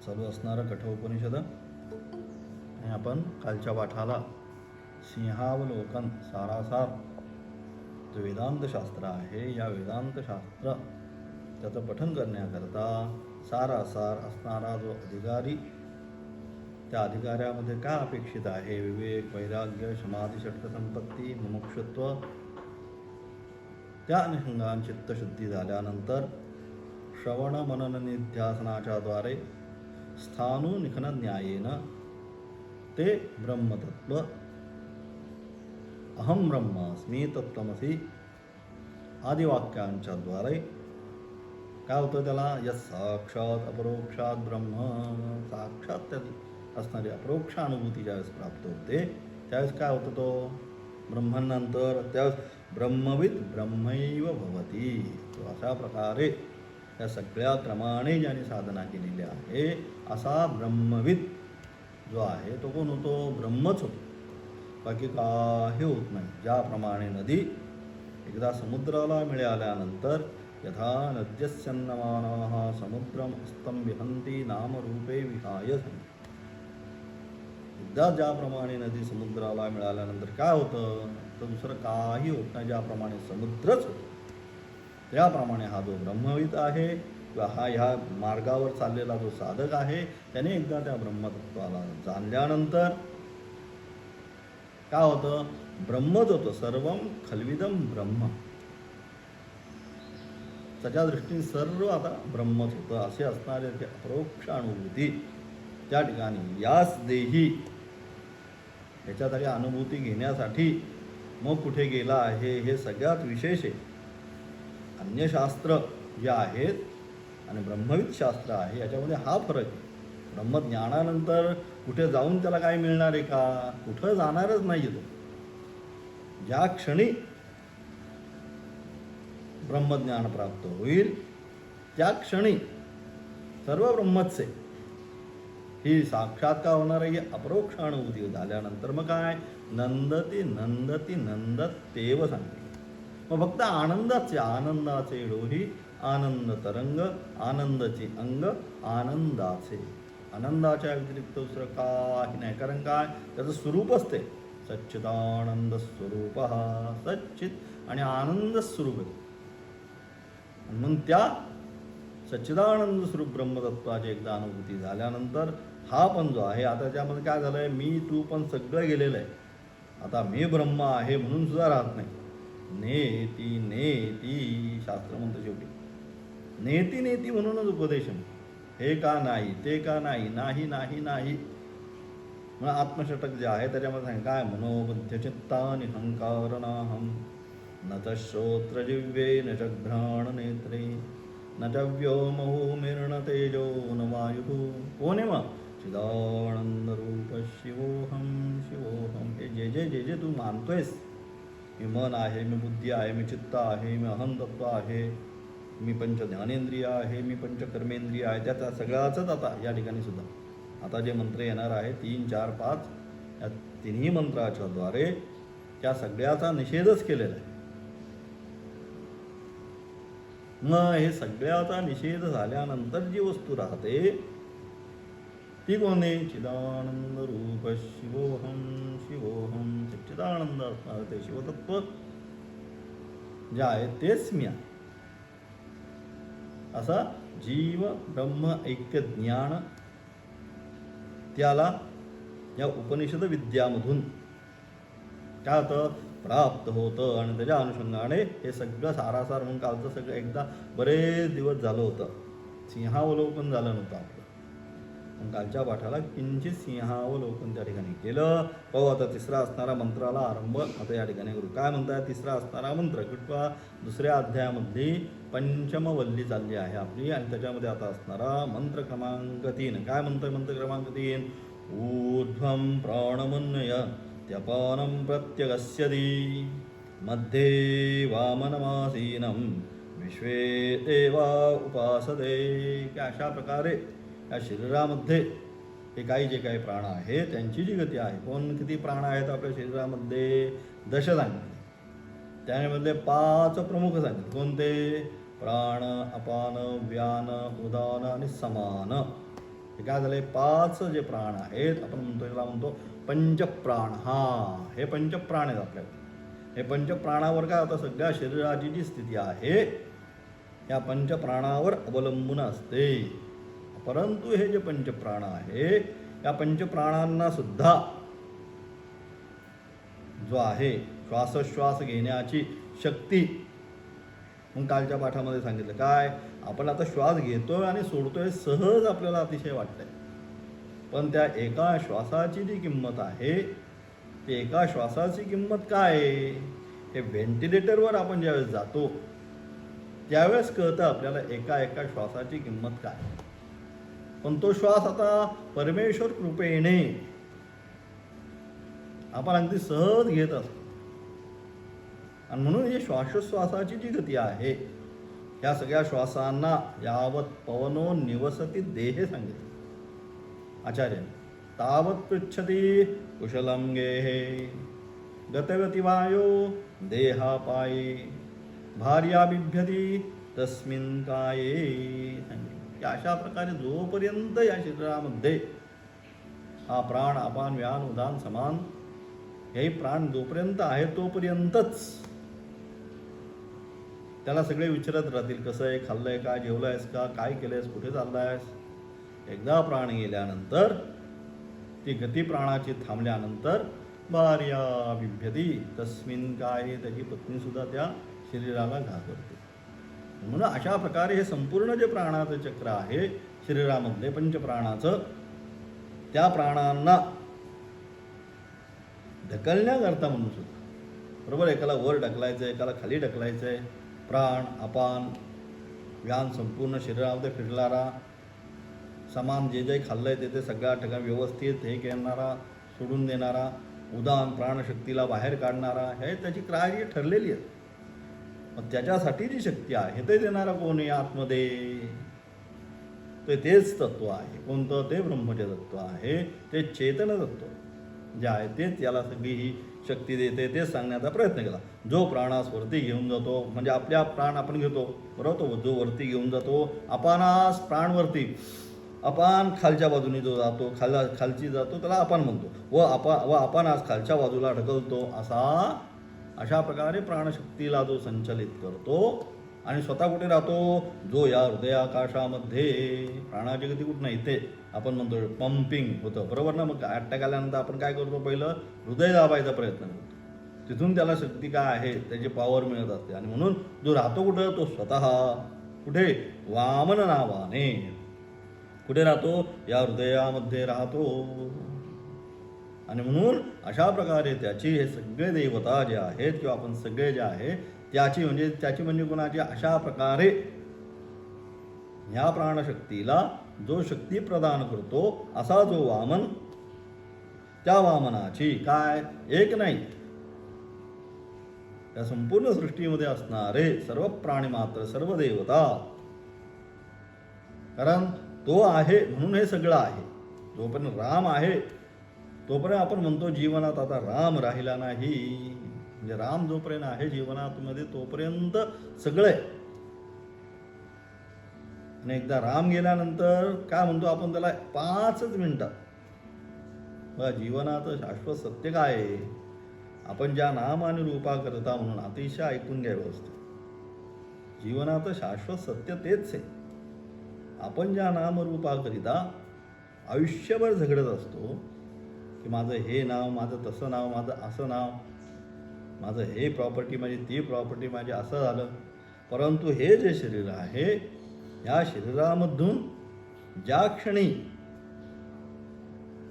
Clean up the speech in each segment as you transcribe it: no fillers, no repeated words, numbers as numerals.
चालू असणारं कठोपनिषद आणि आपण कालच्या पाठाला सिंहावलोकन सारासार जो वेदांतशास्त्र आहे, या वेदांतशास्त्र त्याचं पठन करण्याकरता सारासार असणारा जो अधिकारी, त्या अधिकाऱ्यामध्ये काय अपेक्षित आहे, विवेक, वैराग्य, समाधी, षटकसंपत्ती, मुमुक्षुत्व, त्या अनुषंगाने चित्तशुद्धी झाल्यानंतर श्रवण मनन निध्यासनाच्या द्वारे स्थाणुनिखन न्यायेनं ते ब्रह्मतत्व अहम ब्रह्मास्मी तत्त्वमसी आदी वाक्यांच्या द्वारे काय होतं, त्याला यत् साक्षात अपरोक्षात ब्रह्म, साक्षात त्याची असणारी अपरोक्ष अनुभूती ज्यावेळेस प्राप्त होते त्यावेळेस काय होतं, तो ब्रह्मनंतर त्यावेळेस ब्रह्मविद ब्रह्मैव भवती. तो अशा प्रकारे त्या सगळ्या क्रमाने ज्याने साधना केलेली आहे असा ब्रह्मविद जो आहे तो कोण होतो, ब्रह्मच होतो, बाकी काही होत नाही. ज्याप्रमाणे नदी एकदा समुद्राला मिळाल्यानंतर यथा नद्यस्यन्नमानाः समुद्रम स्तम विहंती नामरूपे विहाय. एकदा ज्याप्रमाणे नदी समुद्राला मिळाल्यानंतर काय होतं, तर दुसरं काही होत नाही. ज्याप्रमाणे समुद्रच होतो त्याप्रमाणे हा जो ब्रह्मविद आहे किंवा हा ह्या मार्गावर चाललेला जो साधक आहे त्याने एकदा त्या ब्रह्मतत्वाला जाणल्यानंतर काय होतं, ब्रह्मच होतं. सर्वम खल्विदम ब्रह्म, त्याच्या दृष्टीने सर्व आता ब्रह्मच होतं असे असणारे ते अपरोक्ष अनुभूती त्या ठिकाणी याच देही ह्याच्यासाठी अनुभूती घेण्यासाठी मग कुठे गेला आहे हे सगळ्यात विशेष आहे. अन्य शास्त्र जे आहेत आणि ब्रह्मविद शास्त्र आहे याच्यामध्ये हा फरक आहे. ब्रह्मज्ञानानंतर कुठे जाऊन त्याला काय मिळणार आहे का, कुठं जाणारच नाही तो. ज्या क्षणी ब्रह्मज्ञान प्राप्त होईल त्या क्षणी सर्व ब्रह्मच आहे. ही साक्षात्कार होणार आहे, अपरोक्ष अनुभूती झाल्यानंतर मग काय, नंदती नंदती नंदतेव सांगते. मग फक्त आनंदाचे डोही, आनंद तरंग, आनंदाचे अंग, आनंदाचे. आनंदाच्या व्यतिरिक्त दुसरं काही नाही. कारण काय, त्याचं स्वरूपच ते सच्चिदानंद स्वरूप, सच्चित आणि आनंद स्वरूप आहे. म्हणून त्या सच्चिदानंद स्वरूप ब्रह्मतत्वाची एकदा अनुभूती झाल्यानंतर हा पण जो आहे आता त्यामध्ये काय झालं आहे, मी तू पण सगळं गेलेलं आहे. आता मी ब्रह्म आहे म्हणून सुद्धा राहत नाही. नेती नेती शास्त्र म्हणतं शेवटी, नेती नेती म्हणूनच उपदेशन. हे का नाही, ते का नाही, नाही नाही नाही. मग आत्मषटक जे आहे त्याच्यामध्ये सांग काय, मनोबुद्ध्यचित्तानि हंकारनाहम न च श्रोत्रजिव्ये न च घ्राणनेत्रे न च व्योमभूमिर्न तेजो न वायुः. कोण आहे मग, चिदानंद रूप शिवोहम शिवोहम. हे जे जे तू मानतोयस, मी मन आहे, मी बुद्धी आहे, मी चित्त आहे, मी अहंतत्व आहे, मी पंच ज्ञानेंद्रिय आहे, मी पंचकर्मेंद्रिय आहे, त्याचा सगळ्याचंच आता या ठिकाणी सुद्धा आता जे मंत्र येणार आहे 3, 4, 5 या तिन्ही मंत्राच्या द्वारे त्या सगळ्याचा निषेधच केलेला आहे. मग हे सगळ्याचा निषेध झाल्यानंतर जी वस्तू राहते ती कोण आहे, चिदानंद रूप शिवोहम शिवोहम. चिदानंद असणार ते शिवतत्व जे आहे तेच मी आहे. असा जीव ब्रह्म ऐक्य ज्ञान त्याला या उपनिषद विद्यामधून काय होतं, प्राप्त होतं. आणि त्याच्या अनुषंगाने हे सगळं सारासार म्हणून कालचं सगळं एकदा बरेच दिवस झालं होतं. सिंहावलोकन झालं नव्हतं आपलं, पण कालच्या पाठाला किंचित सिंहावलोकन त्या ठिकाणी केलं. पाहू आता तिसरा असणारा मंत्राला आरंभ आता या ठिकाणी करू. काय म्हणताय, तिसरा असणारा मंत्र किंवा दुसऱ्या अध्यायामधली पंचमवल्ली चालली आहे आपली आणि त्याच्यामध्ये आता असणारा मंत्र क्रमांक 3. काय म्हणतोय मंत्र क्रमांक 3, ऊर्ध्वं प्राणमन्वय त्यपानं प्रत्यगस्यति मध्ये वामनमासीनं विश्वे देवा उपासते. की अशा प्रकारे या शरीरामध्ये हे काही जे काही प्राण आहे त्यांची जी गती आहे, कोण किती प्राण आहेत आपल्या शरीरामध्ये, 10 सांगितले. त्यामध्ये 5 प्रमुख सांगितले. कोणते, प्राण, अपान, व्यान, उदान आणि समान. हे काय झालंय, 5 जे प्राण आहेत आपण म्हणतो, याला म्हणतो पंचप्राण. हे पंचप्राण आहेत आपल्याकडे. हे पंचप्राणावर काय होतं, सगळ्या शरीराची जी स्थिती आहे या पंचप्राणावर अवलंबून असते. परंतु हे जे पंचप्राण आहे या पंचप्राणांना सुद्धा जो आहे श्वासोश्वास घेण्याची शक्ती, मग कालच्या पाठामध्ये सांगितलं काय, आपण आता श्वास घेतोय आणि सोडतोय सहज आपल्याला अतिशय वाटतंय, पण त्या एका श्वासाची जी किंमत आहे ती एका श्वासाची किंमत काय आहे, हे व्हेंटिलेटरवर आपण ज्यावेळेस जातो त्यावेळेस कळतं आपल्याला एका एका श्वासाची किंमत काय. पण तो श्वास आता परमेश्वर कृपेने आपण अगदी सहज घेत असतो. आणि म्हणून हे श्वासोश्वासाची जी गती आहे या सगळ्या श्वासांना यावत पवनो निवसती देहे सांगितले आचार्य. तावत पृच्छती कुशलम गेहे गतगती वायो देहापाये भार्या बिभ्यती तस्मिन् काये सांगितले. अशा प्रकारे जोपर्यंत या शरीरामध्ये हा प्राण अपान व्यान उदान समान हेही प्राण जोपर्यंत आहे तोपर्यंतच त्याला सगळे विचारत राहतील, कसं आहे, खाल्लंय का, जेवलायस का, काय केलंयस, कुठे चाललायस. एकदा प्राण गेल्यानंतर ती गती प्राणाची थांबल्यानंतर भार्या बिभ्यती तस्मिन् काये, त्याची पत्नी सुद्धा त्या शरीराला घाबरते. म्हणून अशा प्रकारे हे संपूर्ण जे प्राणाचं चक्र आहे शरीरामधले पंचप्राणाचं, त्या प्राणांना ढकलण्याकरता म्हणून सुद्धा बरोबर, एकाला वर ढकलायचं आहे, एकाला खाली ढकलायचं आहे. प्राण अपान व्यान संपूर्ण शरीरामध्ये फिरणारा, समान जे जे खाल्लंय ते सगळ्या ठिकाणी व्यवस्थित हे करणारा, सोडून देणारा, उदान प्राणशक्तीला बाहेर काढणारा, हे त्याची कार्य ठरलेली आहे. मग त्याच्यासाठी जी शक्ती आहे ते देणारा कोण आहे आतमध्ये, तेच तत्व आहे. कोणतं, ते ब्रह्मचे तत्व आहे, ते चेतन तत्व जे आहे तेच याला सगळी ही शक्ती देते. तेच सांगण्याचा प्रयत्न केला. जो प्राणास वरती घेऊन जातो, म्हणजे आपल्या प्राण आपण घेतो बरोबर, तो जो वरती घेऊन जातो, अपानास प्राणवरती, अपान खालच्या बाजूने जो जातो, खालची जातो त्याला अपान म्हणतो, व अपानास खालच्या बाजूला ढकलतो. अशा प्रकारे प्राणशक्तीला जो संचलित करतो आणि स्वतः कुठे राहतो, जो या हृदयाकाशामध्ये. प्राणाची गती कुठं नाही, इथे आपण म्हणतो पंपिंग होतं बरोबर ना. मग अटॅक आल्यानंतर आपण काय करतो, पहिलं हृदय दाबायचा प्रयत्न करतो, तिथून त्याला शक्ती काय आहे त्याची पॉवर मिळत असते. आणि म्हणून जो राहतो कुठं, तो स्वतः कुठे, वामन नावाने कुठे राहतो, या हृदयामध्ये राहतो. आणि म्हणून अशा प्रकारे त्याची हे सगळे देवता जे आहेत किंवा आपण सगळे जे आहे त्याची म्हणजे कोणाची, अशा प्रकारे ह्या प्राणशक्तीला जो शक्ती प्रदान करतो असा जो वामन, त्या वामनाची काय एक नाही, त्या संपूर्ण सृष्टीमध्ये असणारे सर्व प्राणी मात्र, सर्व देवता, कारण तो आहे म्हणून हे सगळं आहे. जोपर्यंत राम आहे तोपर्यंत आपण म्हणतो जीवनात आता राम राहिला नाही. म्हणजे राम जोपर्यंत आहे जीवनामध्ये तोपर्यंत सगळं आहे. आणि एकदा राम गेल्यानंतर काय म्हणतो आपण त्याला, 5 मिनिटात जीवनाचं शाश्वत सत्य काय आहे, आपण ज्या नाम आणि रूपा करता म्हणून अतिशय ऐकून घ्या व्यवस्थित. जीवनाचं शाश्वत सत्य तेच आहे. आपण ज्या नामरूपाकरिता आयुष्यभर झगडत असतो की माझं हे नाव, माझं तसं नाव, माझं असं नाव, माझं हे प्रॉपर्टी, माझी ती प्रॉपर्टी, माझी असं झालं. परंतु हे जे शरीर आहे या शरीरामधून ज्या क्षणी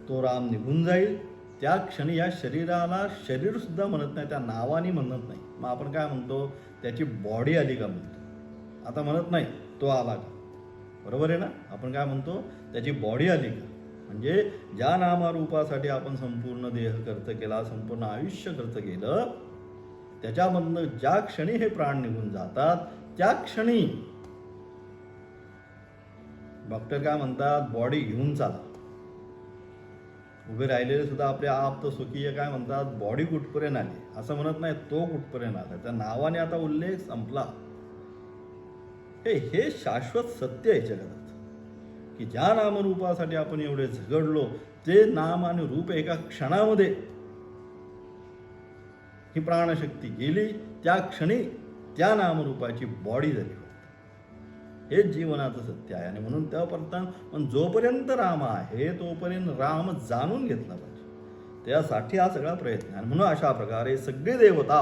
तो राम निघून जाईल त्या क्षणी या शरीराला शरीरसुद्धा म्हणत नाही, त्या नावाने म्हणत नाही. मग आपण काय म्हणतो, त्याची बॉडी आली का म्हणतो. आता म्हणत नाही तो आला का, बरोबर आहे ना. आपण काय म्हणतो, त्याची बॉडी आली का. म्हणजे ज्या नामारूपासाठी आपण संपूर्ण देह खर्च केला, संपूर्ण आयुष्य खर्च केलं, त्याच्यामधनं ज्या क्षणी हे प्राण निघून जातात त्या क्षणी डॉक्टर काय म्हणतात, बॉडी घेऊन चाला. उभे राहिलेले सुद्धा आपले आप तर सुखीय काय म्हणतात, बॉडी कुठपर्यंत आली असं म्हणत नाही, तो कुठपर्यंत आला. त्या नावाने आता उल्लेख संपला. हे शाश्वत सत्य आहे जगात की ज्या नामरूपासाठी आपण एवढे झगडलो ते नाम आणि रूप एका क्षणामध्ये ही प्राणशक्ती गेली, त्या क्षणी त्या नामरूपाची बॉडी झाली. हेच जीवनाचं सत्य आहे. आणि म्हणून त्यापर्यंत जोपर्यंत राम आहे तोपर्यंत राम जाणून घेतला पाहिजे. त्यासाठी हा सगळा प्रयत्न आहे. म्हणून अशा प्रकारे सगळे देवता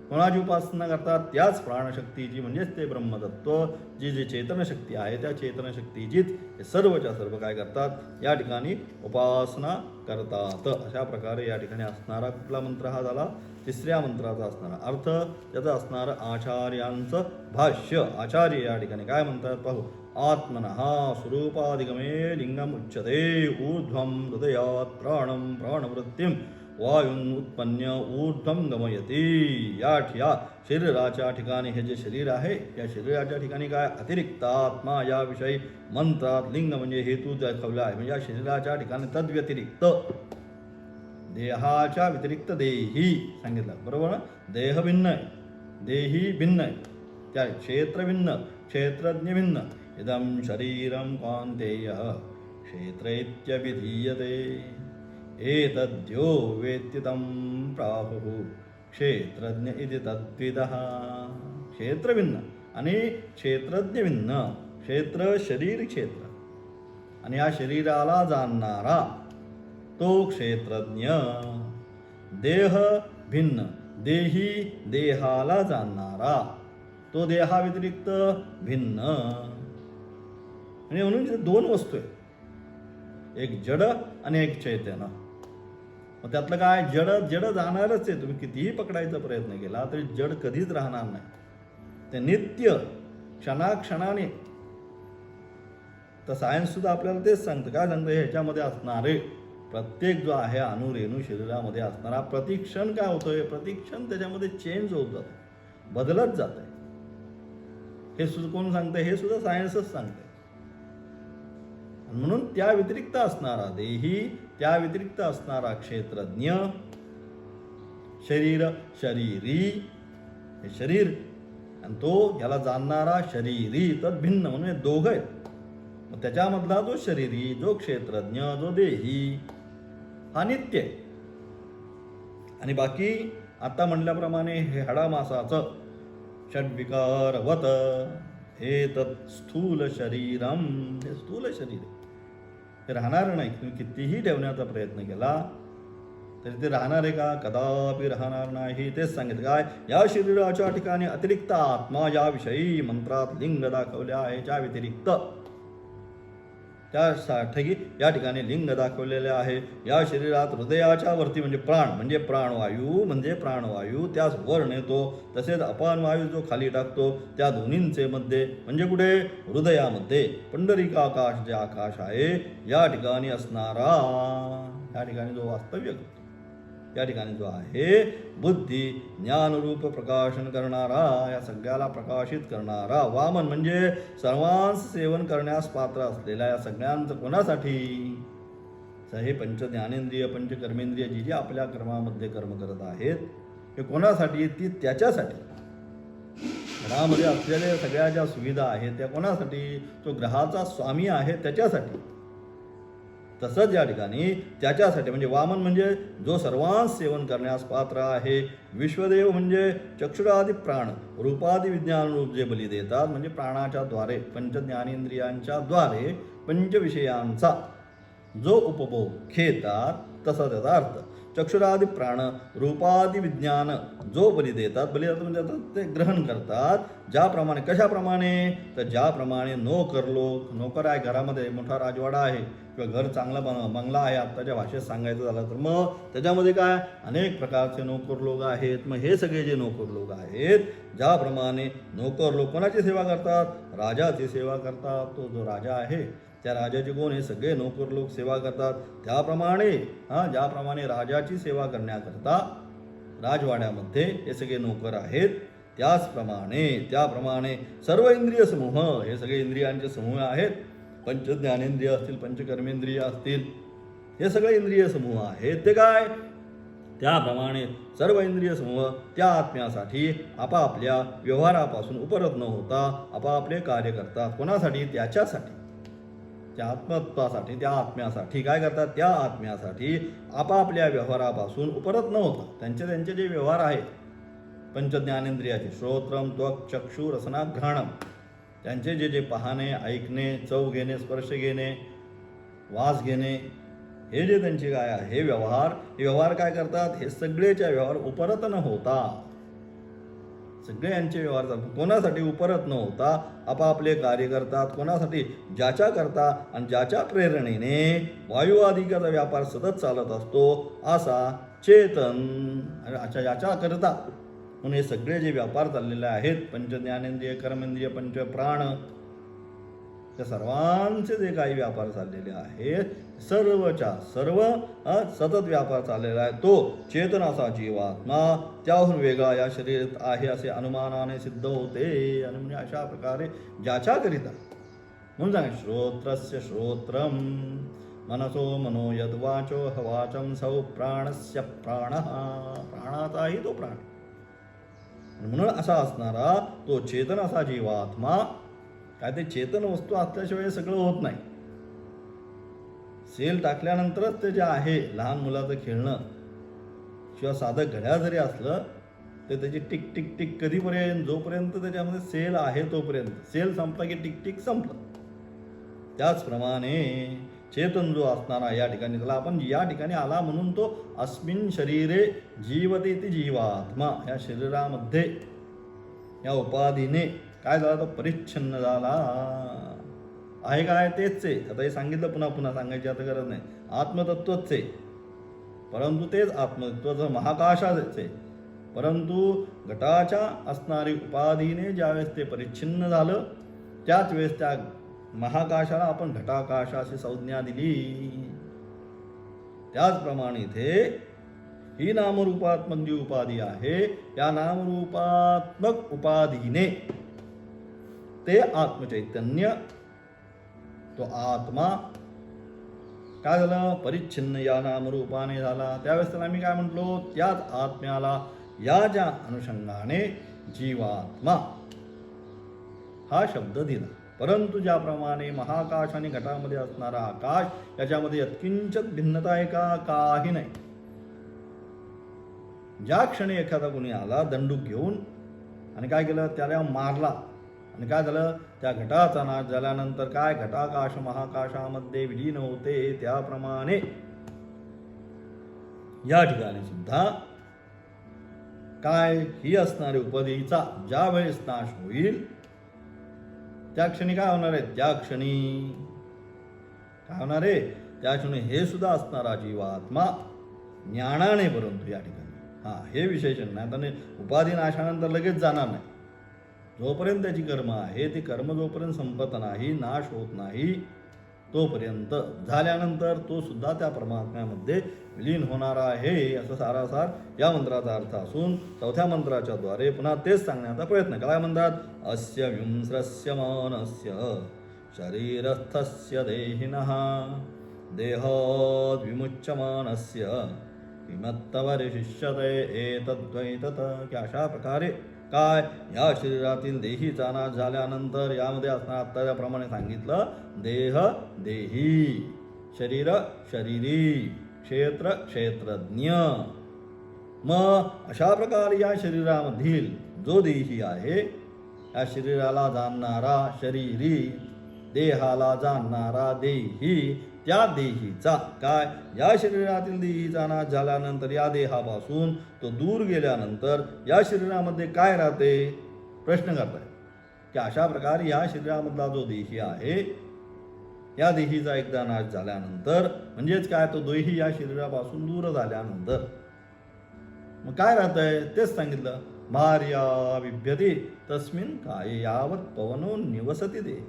कोणाची उपासना करतात? त्याच प्राणशक्तीची, म्हणजेच ते ब्रह्मतत्व जी जी चेतनशक्ती आहे त्या चेतनशक्तीचीच हे सर्वच्या सर्व काय करतात या ठिकाणी उपासना करतात. अशा प्रकारे या ठिकाणी असणारा कुठला मंत्र हा झाला? तिसऱ्या मंत्राचा असणारा अर्थ, त्याचा असणारं आचार्यांचं भाष्य. आचार्य या ठिकाणी काय म्हणतात पाहू. आत्मनः स्वरूपाधिगमे लिंगम उच्यते ऊर्ध्वं हृदयात् प्राणं प्राणवृत्तिं वायुं उत्पन्न ऊर्ध्वं गमयती. या शरीराच्या ठिकाणी हे जे शरीर आहे या शरीराच्या ठिकाणी काय अतिरिक्त आत्मा याविषयी मंत्रात लिंग म्हणजे हेतू दाखवला आहे. म्हणजे या शरीराच्या ठिकाणी तद्व्यतिरिक्त देहाच्या व्यतिरिक्त देही सांगितलं, बरोबर ना? देह भिन्न आहे, देही भिन्न आहे, त्या क्षेत्र भिन्न, क्षेत्रज्ञ भिन्न. इदं शरीरं कौन्तेय क्षेत्रैत्यभिधीयते एतद्यो वेत्ति तं प्राहुः क्षेत्रज्ञ इति तद्विदः. क्षेत्र भिन्न आणि क्षेत्रज्ञ भिन्न. क्षेत्र शरीर क्षेत्र आणि या शरीराला जाणणारा तो क्षेत्रज्ञ. देह भिन्न, देही देहाला जाणणारा तो देहाव्यतिरिक्त भिन्न. आणि म्हणून दोन वस्तू आहेत, एक जड आणि एक चैतन्य. मग त्यातलं काय? जड जड जाणारच आहे. तुम्ही कितीही पकडायचा प्रयत्न केला तरी जड कधीच राहणार नाही. ते नित्य क्षणाक्षणाने. तर सायन्स सुद्धा आपल्याला तेच सांगतं. काय सांगतं? ह्याच्यामध्ये असणारे प्रत्येक जो आहे अणुरेणू शरीरामध्ये असणारा प्रतिक्षण काय होतोय? प्रतिक्षण त्याच्यामध्ये चेंज होत जातं, बदलत जात आहे. हे सुद्धा कोण सांगतंय? हे सुद्धा सायन्सच सांगतंय. म्हणून त्या व्यतिरिक्त असणारा देही, त्या व्यतिरिक्त असणारा क्षेत्रज्ञ, शरीर शरीरी, हे शरीर आणि तो याला जाणणारा शरीरी तर भिन्न. म्हणून हे दोघं आहेत. मग त्याच्यामधला जो शरीरी, जो क्षेत्रज्ञ, जो देही हा नित्य आहे. आणि बाकी आता म्हणल्याप्रमाणे हे हाडामासाचं षड्विकारवत हे तत् स्थूल शरीरम, हे स्थूल शरीर आहे. हे राहणार नाही. तुम्ही कितीही ठेवण्याचा प्रयत्न केला तरी ते राहणार आहे का? कदापि राहणार नाही. तेच सांगितलं काय? या शरीराच्या ठिकाणी अतिरिक्त आत्मा याविषयी मंत्रात लिंग दाखवले आहे. त्या व्यतिरिक्त त्यासाठी या ठिकाणी लिंग दाखवलेले आहे. या शरीरात हृदयाच्या वरती म्हणजे प्राण म्हणजे प्राणवायू, म्हणजे प्राणवायू त्याच वर नेतो. तसेच अपानवायू जो खाली टाकतो त्या दोन्हींचे मध्ये म्हणजे कुठे? हृदयामध्ये. पुंडरीकाकाश जे आकाश आहे या ठिकाणी असणारा, या ठिकाणी जो वास्तव्य करतो, या ठिकाणी जो आहे बुद्धी ज्ञानरूप प्रकाशन करणारा, या सगळ्याला प्रकाशित करणारा वामन म्हणजे सर्वांस सेवन करण्यास पात्र असलेला या सगळ्यांचं कोणासाठी? हे पंच ज्ञानेंद्रिय पंच कर्मेंद्रिय जी जी आपल्या कर्मामध्ये कर्म करत आहेत हे कोणासाठी? ती त्याच्यासाठी. घरामध्ये असलेल्या सगळ्या ज्या सुविधा आहेत त्या कोणासाठी? तो ग्रहाचा स्वामी आहे त्याच्यासाठी. तसंच या ठिकाणी त्याच्यासाठी म्हणजे वामन म्हणजे जो सर्वांस सेवन करण्यास पात्र आहे. विश्वदेव म्हणजे चक्षुरादी प्राण रूपादी विज्ञान रूप जे बली देतात म्हणजे प्राणाच्या द्वारे पंच ज्ञानेंद्रियांच्या द्वारे पंचविषयांचा जो उपभोग घेतात तसा त्याचा अर्थ. चक्षुरादी प्राण रूपादी विज्ञान जो बली देतात, बली देतात म्हणजे ते ग्रहण करतात. ज्याप्रमाणे, कशाप्रमाणे? तर ज्याप्रमाणे नोकर लोक, नोकर आहे घरामध्ये, मोठा राजवाडा आहे किंवा घर चांगला बंगला आहे आत्ताच्या भाषेत सांगायचं झालं तर, मग त्याच्यामध्ये काय अनेक प्रकारचे नोकर लोक आहेत. मग हे सगळे जे नोकर लोक आहेत ज्याप्रमाणे नोकर लोक कोणाची सेवा करतात? राजाची सेवा करतात. तो जो राजा आहे त्या राजाचे कोण? हे सगळे नोकर लोक सेवा करतात. त्याप्रमाणे ज्याप्रमाणे राजाची सेवा करण्याकरता राजवाड्यामध्ये हे सगळे नोकर आहेत त्याप्रमाणे सर्व इंद्रिय समूह, हे सगळे इंद्रियांचे समूह आहेत. पंच ज्ञानेंद्रिय असतील, पंचकर्मेंद्रिय असतील, हे सगळे इंद्रिय समूह आहेत. ते काय? त्याप्रमाणे सर्व इंद्रिय समूह त्या आत्म्यासाठी आपापल्या व्यवहारापासून उपरत न होता आपापले कार्य करतात. कोणासाठी? त्याच्यासाठी. त्या आत्मत्वासाठी, त्या आत्म्यासाठी काय करतात, त्या आत्म्यासाठी आपापल्या व्यवहारापासून उपरत न होता त्यांचे त्यांचे जे व्यवहार आहेत पंचज्ञानेंद्रियाचे, श्रोत्रम त्वक चक्षु रसना घ्राणम, त्यांचे जे जे पाहणे, ऐकणे, चव घेणे, स्पर्श घेणे, वास घेणे, हे जे त्यांचे काय आहे हे व्यवहार काय करतात, हे सगळेच्या व्यवहार उपरत न होता, सगळे यांचे व्यवहार चालतात. कोणासाठी उपरत न होता आपापले कार्य करतात. कोणासाठी, ज्याच्या करता आणि ज्याच्या प्रेरणेने वायू आदिकाचा व्यापार सतत चालत असतो असा चेतन, अच्छा याच्या करता म्हणून हे सगळे जे व्यापार चाललेले आहेत पंचज्ञानेंद्रिय, कर्मेंद्रिय, पंच प्राण, त्या सर्वांचे जे काही व्यापार चाललेले आहेत सर्वच्या सर्व सतत व्यापार चाललेला आहे तो चेतन असा जीवात्मा त्याहून वेगळा या शरीरात आहे असे अनुमानाने सिद्ध होते. आणि म्हणजे अशा प्रकारे ज्याच्याकरिता म्हणून सांगा श्रोत्रस्य श्रोत्रम मनसो मनो यद्वाचो हवाचम सौ प्राणस्य प्राण, प्राणाचाही तो प्राण. म्हणून असा असणारा तो चेतन असा जीवात्मा, काय ते चेतन वस्तू असल्याशिवाय सगळं होत नाही. सेल टाकल्यानंतरच ते जे आहे लहान मुलाचं खेळणं किंवा साधं घड्याळ जरी असलं तर त्याची टिक टिक टिक कधीपर्यंत, जोपर्यंत त्याच्यामध्ये सेल आहे तोपर्यंत, सेल संपला की टिक टिक संपलं. त्याचप्रमाणे चेतन जो असणारा या ठिकाणी, त्याला आपण या ठिकाणी आला म्हणून तो अस्मिन शरीरे जीवते ती जीवात्मा, या शरीरामध्ये या उपाधीने काय झाला, तो परिच्छिन्न झाला आहे. काय तेच आहे, आता हे सांगितलं पुन्हा पुन्हा सांगायची आता गरज नाही, आत्मतत्वच आहे. परंतु तेच आत्मतत्वाचं महाकाशाच आहे. परंतु घटाच्या असणारी उपाधीने ज्यावेळेस ते परिच्छिन्न झालं त्याच वेळेस त्या महाकाशाला आपण घटाकाश अशी संज्ञा दिली. त्याचप्रमाणे इथे ही नामरूपात्मक जी उपाधी आहे या नामरूपात्मक उपाधीने ते आत्मचैतन्य, तो आत्मा काय झालं, परिच्छिन्न या नामरूपाने झाला. त्यावेळेस त्याला आम्ही काय म्हटलो, त्याच आत्म्याला या ज्या अनुषंगाने जीवात्मा हा शब्द दिला. परंतु ज्याप्रमाणे महाकाश आणि घटामध्ये असणारा आकाश याच्यामध्ये यत्किंचित भिन्नता आहे का, काही नाही. ज्या क्षणी एखादा कोणी आला दंडूक घेऊन आणि काय केलं, त्याला मारला आणि काय झालं, त्या घटाचा नाश झाल्यानंतर काय, घटाकाश महाकाशामध्ये विलीन होते. त्याप्रमाणे या ठिकाणी सुद्धा काय, ही असणारी उपाधीचा ज्या वेळेस नाश होईल त्या क्षणी काय होणार आहे, त्या क्षणी काय होणार आहे, त्या क्षणी हे सुद्धा असणारा जीवात्मा ज्ञानाने, परंतु या ठिकाणी हे विशेषण नाही, त्याने उपाधी नाशानंतर लगेच जाणार नाही. जोपर्यंत त्याची कर्म आहे ते कर्म जोपर्यंत संपत नाही, नाश होत नाही, तोपर्यंत झाल्यानंतर तो सुद्धा त्या परमात्म्यामध्ये विलीन होणार आहे. असं सारासार या मंत्राचा अर्थ असून चौथ्या मंत्राच्या द्वारे पुन्हा तेच सांगण्याचा प्रयत्न. काय म्हणतात, अस्य विंस्रस्य मानस्य शरीरस्थस्य देहिनः देहाद् विमुच्यमानस्य किमत्तवरिशिष्यते एतद्वैतत, की अशा प्रकारे काय, या शरीरातील देहीचा नाश झाल्यानंतर यामध्ये असणार आत्ता त्याप्रमाणे सांगितलं, देह देही, शरीर शरीरी, क्षेत्र क्षेत्रज्ञ. मग अशा प्रकारे या शरीरामधील जो देही आहे, या शरीराला जाणणारा शरीरी, देहाला जाणणारा देही, त्या देहीचा काय, या शरीरातील देहीचा नाश झाल्यानंतर या देहापासून तो दूर गेल्यानंतर या शरीरामध्ये काय राहते, प्रश्न करताय की अशा प्रकारे या शरीरामधला जो देही आहे या देहीचा एकदा नाश झाल्यानंतर म्हणजेच काय, तो देही या शरीरापासून दूर झाल्यानंतर मग काय राहतंय तेच सांगितलं, भार्या बिभ्यती तस्मिन काय यावत पवनो निवसती दे.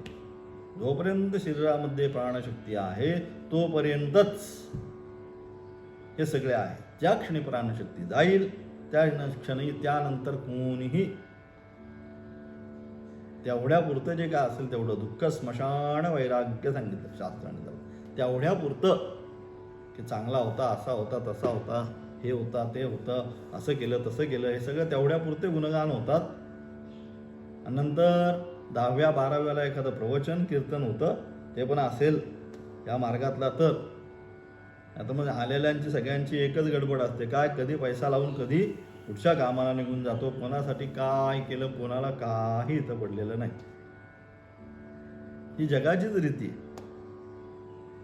जोपर्यंत शरीरामध्ये प्राणशक्ती आहे तोपर्यंतच हे सगळे आहे. ज्या क्षणी प्राणशक्ती जाईल त्या क्षणी त्यानंतर कोणीही तेवढ्या पुरतं जे काय असेल तेवढं दुःख स्मशान वैराग्य सांगितलं शास्त्राने. तेवढ्या पुरतं की चांगला होता, असा होता, तसा होता, हे होता, ते होतं, असं केलं, तसं केलं, हे सगळं तेवढ्या पुरते गुणगान होतात. आणि नंतर 10व्या 12व्याला एखादं प्रवचन कीर्तन होतं, ते पण असेल या मार्गातला तर. आता मग आलेल्यांची सगळ्यांची एकच गडबड असते, काय कधी पैसा लावून कधी पुढच्या कामाला निघून जातो. कोणासाठी काय केलं, कोणाला काही इथं पडलेलं नाही. ही जगाचीच रीती आहे.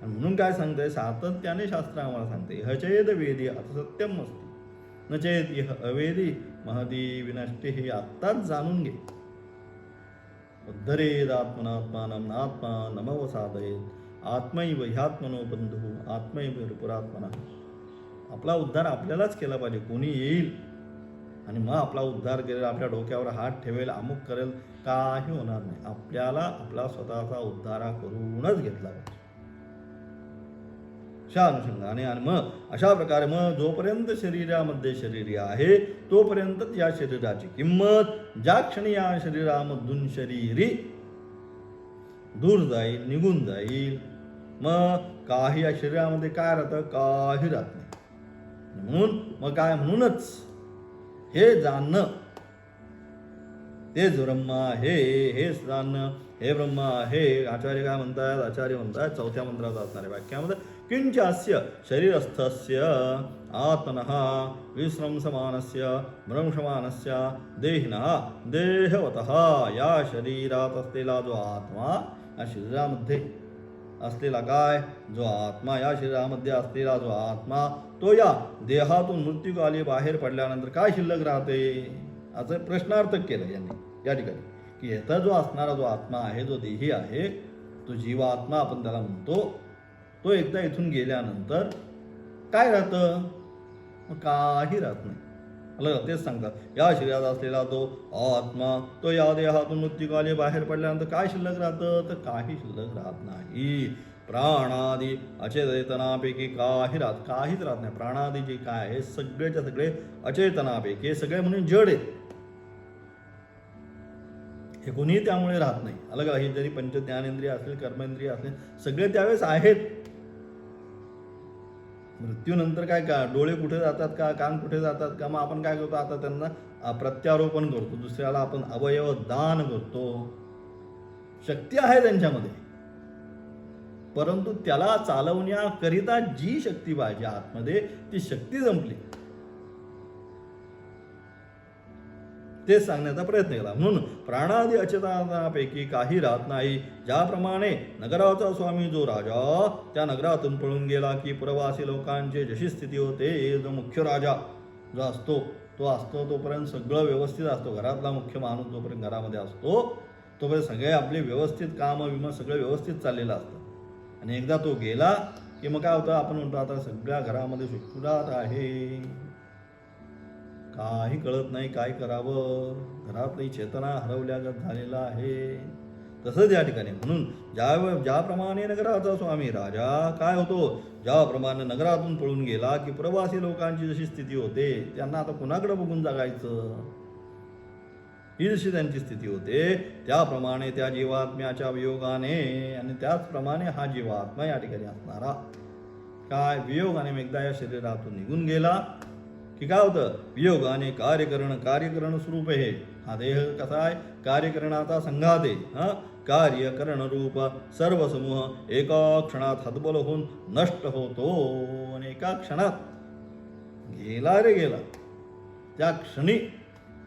आणि म्हणून काय सांगतंय, सातत्याने शास्त्र आम्हाला सांगते, हचेद वेदी आता सत्यम असते न चेत इह अवेदी महदी विनष्टे. हे आत्ताच जाणून घे. उद्धरेद आत्मनात्मानं नात्मा नमवसादयेत आत्मैव ह्यात्मनो बंधू आत्मैव पुरात्मना. आपला उद्धार आपल्यालाच केला पाहिजे. कोणी येईल आणि मग आपला उद्धार करेल, आपल्या डोक्यावर हात ठेवेल, अमुक करेल, काही होणार नाही. आपल्याला आपला स्वतःचा उद्धार करूनच घेतला पाहिजे. अशा अनुषंगाने आणि मग अशा प्रकारे मग जोपर्यंत शरीरामध्ये शरीर आहे तोपर्यंत या शरीराची किंमत. ज्या क्षणी या शरीरामधून शरीरी दूर जाईल, निघून जाईल, मग काही या शरीरामध्ये काय राहतं, काही राहत नाही. म्हणून मग काय, म्हणूनच हे जाणणं, तेच ब्रह्म आहे, हेच जाणणं, हे ब्रह्म आहे. आचार्य काय म्हणतात, आचार्य म्हणतात चौथ्या मंत्रात असणाऱ्या वाक्यामध्ये, किंचास्य शरीरस्थस्य आत्मनः विश्रंसमानस्य भ्रंशमानस्य देहिनः देहवतः. या शरीरात असलेला जो आत्मा, या शरीरामध्ये असलेला काय, जो आत्मा, या शरीरामध्ये असलेला जो आत्मा, तो या देहातून मृत्यूकाली बाहेर पडल्यानंतर काय शिल्लक राहते, असं प्रश्नार्थक केलं यांनी या ठिकाणी. की याचा जो असणारा जो आत्मा आहे, जो देही आहे, तो जीवात्मा आपण त्याला म्हणतो, तो एकदा इथून गेल्यानंतर काय राहतं, मग काही राहत नाही. अलग तेच सांगतात, या शरीरात असलेला तो आत्मा, तो या देहातून मृत्यूकाली बाहेर पडल्यानंतर काय शिल्लक राहतं, तर काही शिल्लक राहत नाही. प्राणादी अचेतनापैकी काहीच राहत नाही. प्राणादी जे काय आहे सगळेच्या सगळे अचेतनापैकी, हे सगळे म्हणून जड आहेत. हे कोणीही त्यामुळे राहत नाही. अलग आहे, जरी पंच ज्ञानेंद्रिय असतील, कर्मेंद्रिय असतील, सगळे त्यावेळेस आहेत. मृत्यूनंतर काय का डोळे कुठे जातात का, कान कुठे जातात का, मग आपण काय करतो, आता त्यांना प्रत्यारोपण करतो, दुसऱ्याला आपण अवयव दान करतो. शक्ती आहे त्यांच्यामध्ये, परंतु त्याला चालवण्याकरिता जी शक्ती पाहिजे आतमध्ये, ती शक्ती संपली. तेच सांगण्याचा प्रयत्न केला. म्हणून प्राणादी अचेतनापैकी काही राहत नाही. ज्याप्रमाणे नगराचा स्वामी जो राजा त्या नगरातून पळून गेला की प्रवासी लोकांची जशी स्थिती होते, जो मुख्य राजा जो असतो तोपर्यंत सगळं व्यवस्थित असतो. घरातला मुख्य माणूस जोपर्यंत घरामध्ये असतो तोपर्यंत सगळे आपले व्यवस्थित काम विमा सगळं व्यवस्थित चाललेलं असतं. आणि एकदा तो गेला की मग काय होतं, आपण म्हणतो आता सगळ्या घरामध्ये सुखुरात आहे, काही कळत नाही काय करावं, घरातली चेतना हरवल्यागत झालेला आहे. तसंच या ठिकाणी. म्हणून ज्याप्रमाणे नगराचा स्वामी राजा काय होतो, ज्याप्रमाणे नगरातून पळून गेला की प्रवासी लोकांची जशी स्थिती होते, त्यांना आता कुणाकडे बघून जगायचं, ही जशी त्यांची स्थिती होते, त्याप्रमाणे त्या जीवात्म्याच्या वियोगाने आणि त्याचप्रमाणे हा जीवात्मा या ठिकाणी असणारा काय वियोगाने एकदा या शरीरातून निघून गेला की काय होतं, वियोगाने कार्यकरण स्वरूप आहे. हा देह कसा आहे, कार्यकरणाचा संघात आहे. कार्यकरण रूप सर्व समूह एका क्षणात हतबल होऊन नष्ट होतो. आणि एका क्षणात गेला रे गेला. त्या क्षणी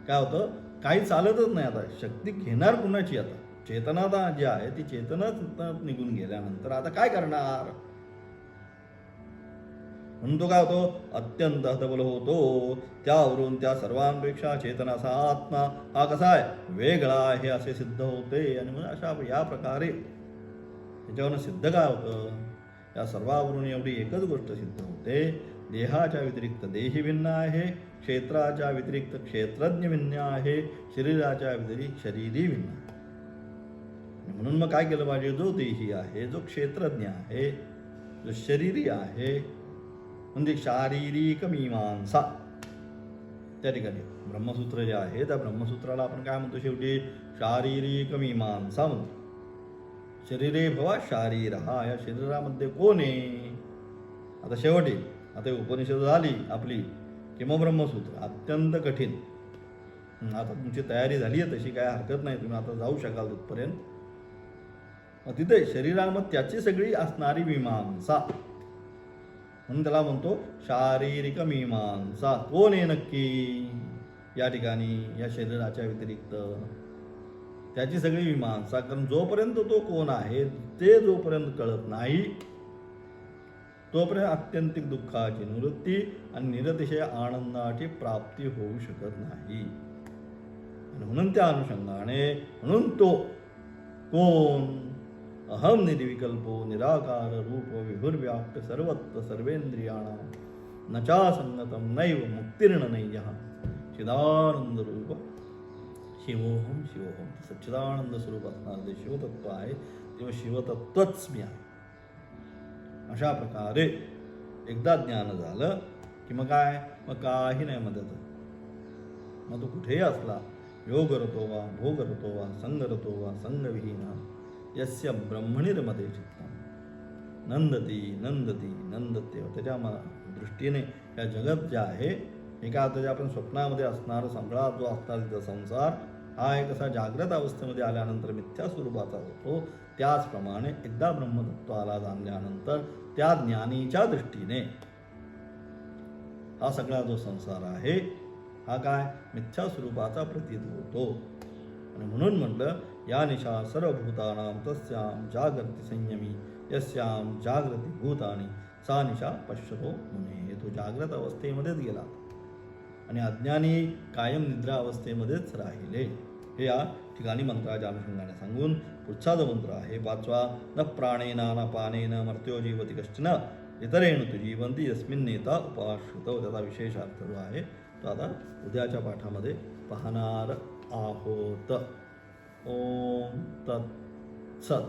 काय होतं, काही चालतच नाही. आता शक्ती घेणार कुणाची, आता चेतना जी आहे ती चेतनाच निघून गेल्यानंतर आता काय करणार. म्हणून तो काय होतो, अत्यंत हतबल होतो. त्यावरून त्या सर्वांपेक्षा चेतनाचा आत्मा हा कसा आहे, वेगळा आहे असे सिद्ध होते. आणि मग अशा या प्रकारे त्याच्यावरून सिद्ध काय होतं, या सर्वावरून एवढी एकच गोष्ट सिद्ध होते, देहाच्या व्यतिरिक्त देही भिन्न आहे, क्षेत्राच्या व्यतिरिक्त क्षेत्रज्ञ भिन्न आहे, शरीराच्या व्यतिरिक्त शरीरी भिन्न आहे. म्हणून मग काय केलं पाहिजे, जो देही आहे, जो क्षेत्रज्ञ आहे, जो शरीरी आहे, म्हणजे शारीरिक मीमांसा, त्या ठिकाणी ब्रह्मसूत्र जे आहे त्या ब्रह्मसूत्राला आपण काय म्हणतो, शेवटी शारीरिक मीमांसा म्हणतो. शरीरे भवा शारीर, हा या शरीरामध्ये कोण आहे. आता शेवटी आता उपनिषद झाली आपली की मग ब्रह्मसूत्र अत्यंत कठीण. आता तुमची तयारी झाली आहे तशी, काय हरकत नाही, तुम्ही आता जाऊ शकाल तिथपर्यंत. मग तिथे शरीरामध्ये त्याची सगळी असणारी मीमांसा, म्हणून त्याला म्हणतो शारीरिक मीमांसा. कोण आहे नक्की या ठिकाणी या शरीराच्या व्यतिरिक्त, त्याची सगळी मीमांसा. कारण जोपर्यंत तो कोण आहे ते जोपर्यंत कळत नाही तोपर्यंत आत्यंतिक दुःखाची निवृत्ती आणि निरतिशय आनंदाची प्राप्ती होऊ शकत नाही. आणि म्हणून त्या अनुषंगाने म्हणून तो कोण, अहम निर्विकल्पो निराकार रूप विभुर्व्याप्त सर्वत्र सर्वेंद्रियाणां न चासंगतं नैव मुक्तिर्न नैयः चिदानंद रूप शिवोहम शिवोहम. सच्चिदानंद स्वरूप असणारं जे शिवतत्व आहे तेव्हा शिवतत्वच मी आहे. अशा प्रकारे एकदा ज्ञान झालं की मग काय, मग काही नाही मदत. मग तो कुठेही असला, योग रतो वा भोग रतो वा संग रतो वा संगविहीना यस्य ब्रह्मणिर्मध्ये चित्तम नंदती नंदती नंदते. त्याच्या दृष्टीने या जगत जे आहे हे काय होतं, जे आपण स्वप्नामध्ये असणार सगळा जो असणार तिचा संसार हा एक असा जागृत अवस्थेमध्ये आल्यानंतर मिथ्या स्वरूपाचा होतो. त्याचप्रमाणे एकदा ब्रह्मतत्वाला जाणल्यानंतर त्या ज्ञानीच्या दृष्टीने हा सगळा जो संसार आहे हा काय मिथ्या स्वरूपाचा प्रतीत होतो. आणि म्हणून म्हटलं या निशा सर्वभूतानां तस्यां जागृती संयमी यस्यां जागृती भूतानी सा निशा पश्यतो मुने. तो जागृत अवस्थेमध्येच गेला आणि अज्ञानी कायम निद्रा अवस्थेमध्येच राहिले. हे या ठिकाणी मंत्राच्या अनुषंगाने सांगून पुढचा जो मंत्र आहे 5वा, न प्राणेन न पानेन मर्त्यो जीवती कश्चन इतरेण तु जीवंती यस्मिन् नेता उपाश्रितो. त्याचा विशेष अर्थ जो आहे तो आता उद्याच्या पाठामध्ये पाहणार आहोत. ओम तत्सत.